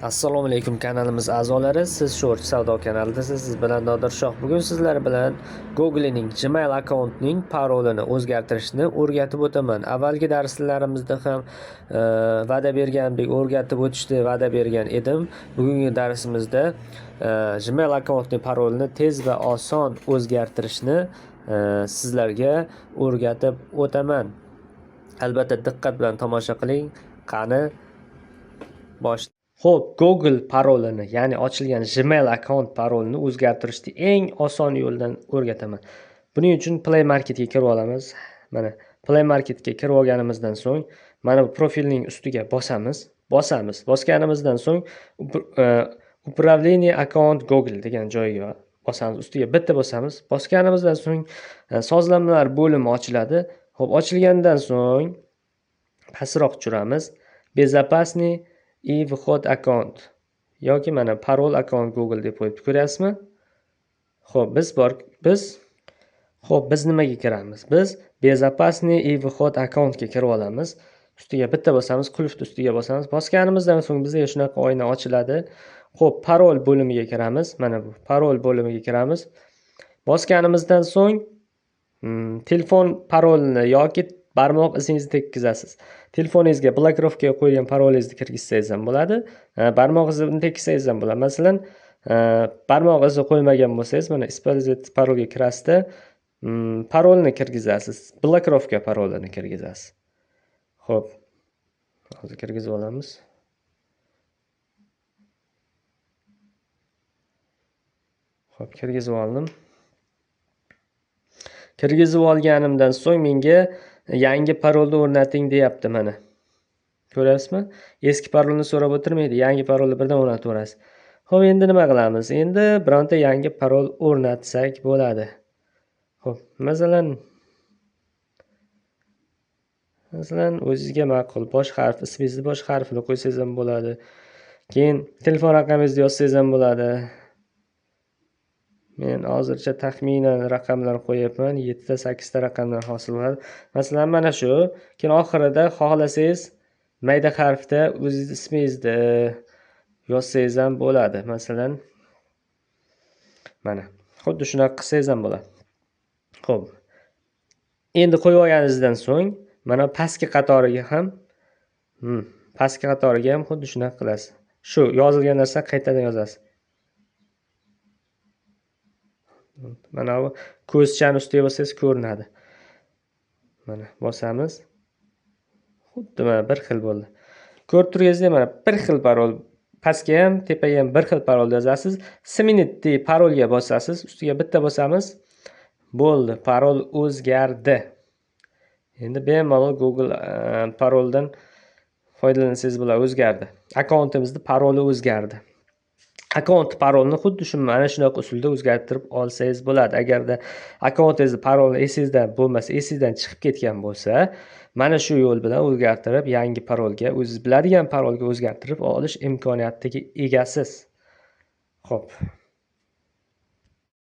Assalomu alaykum kanalimiz a'zolari. Siz Sho'rchi savdo kanalidasiz. Siz bilan Nodir Shoh. Bugun sizlar bilan Google'ning Gmail akkauntning parolini o'zgartirishni o'rgatib o'taman. Avvalgi darslarimizda ham va'da bergandek o'rgatib o'tishni va'da bergan edim. Bugungi darsimizda Gmail akkauntning parolini tez va oson o'zgartirishni sizlarga o'rgatib o'taman. Albatta diqqat bilan tomosha qiling. Qani boshlaymiz. Xo'p, Google parolini, ya'ni ochilgan Gmail akkaunt parolini o'zgartirishni eng oson yo'ldan o'rgataman. Buning uchun Play Marketga kirib olamiz. Mana Play Marketga kirib olganimizdan so'ng, mana bu profilning ustiga bosamiz. Bosganimizdan so'ng Управление akkaunt Google degan joyga bosamiz. Ustiga bitta bosamiz. Bosganimizdan so'ng sozlamalar bo'limi ochiladi. Xo'p, ochilgandan so'ng pastroq tushiramiz. Безопасный и вход akkaunt yoki mana parol akkaunt Google deb qo'yib ko'ryapsizmi? Xo'p, biz nimaga kiramiz? Biz безопасный и вход akkauntga kirib olamiz. Ustiga bitta bosamiz, qulfni ustiga bosamiz. Bosganimizdan so'ng bizga shunaqa oyna ochiladi. Xo'p, parol bo'limiga kiramiz. Mana bu parol bo'limiga kiramiz. Bosganimizdan so'ng telefon parolini yoki barmoq izingizni tekkizasiz. Telefoningizga blokirovkaga qo'ygan parolingizni kirgizsangiz ham bo'ladi. Barmoq izini tekkizsangiz ham bo'ladi. Masalan, barmoq izi qo'ymagan bo'lsangiz, mana использовать parolga kirasizda parolni kirgizasiz. Blokirovka parolini kirgizasiz. Xo'p. Hozir kirgizib olamiz. Xo'p, kirgizib oldim. Kirgizib olganimdan so'ng menga yangi parolni o'rnating deyapti mana. Ko'ryapsizmi? Eski parolni so'rab o'tirmaydi, yangi parolni birdan o'rnataverasiz. Xo'p, endi nima qilamiz? Endi bironta yangi parol o'rnatsak bo'ladi. Xo'p, masalan o'zingizga ma'qul bosh harf, ismingizni bosh harfini qo'ysangiz ham bo'ladi. Keyin telefon raqamingizni yozsangiz ham bo'ladi. Men hozircha taxminan raqamlar qo'yapman. 7 ta 8 ta raqamdan hosil bo'ladi. Masalan, mana shu. Keyin oxirida xohlasangiz mayda harfda o'zingiz ismingizni yozsangiz ham bo'ladi. Masalan, mana xuddi shunaqa qilsangiz ham bo'ladi. Xo'p. Endi qo'yib olganingizdan so'ng mana pastki qatoriga ham xuddi shunaqa qilasiz. Shu yozilgan narsa qaytadan yozasiz. Mana bu ko'zchani ustiga bossangiz ko'rinadi. Mana bosamiz. Xuddi mana bir xil bo'ldi. Ko'rib turganingizdek mana bir xil parol, pastga ham, tepaga ham bir xil parol yozasiz. Sminitli parolga bosasiz, ustiga bitta bosamiz. Bo'ldi, parol o'zgardi. Endi bemalol Google paroldan foydalansangiz bo'ladi, o'zgardi. Akkauntimizning paroli o'zgardi. Akkaunt parolni xuddi mana shunaqa usulda o'zgartirib olsangiz bo'ladi. Agarda akkauntingizning paroli esingizdan bo'lmasa, esingizdan chiqib ketgan bo'lsa, mana shu yo'l bilan o'zgartirib, yangi parolga, o'zingiz biladigan parolga o'zgartirib olish imkoniyatiga egasiz. Xo'p.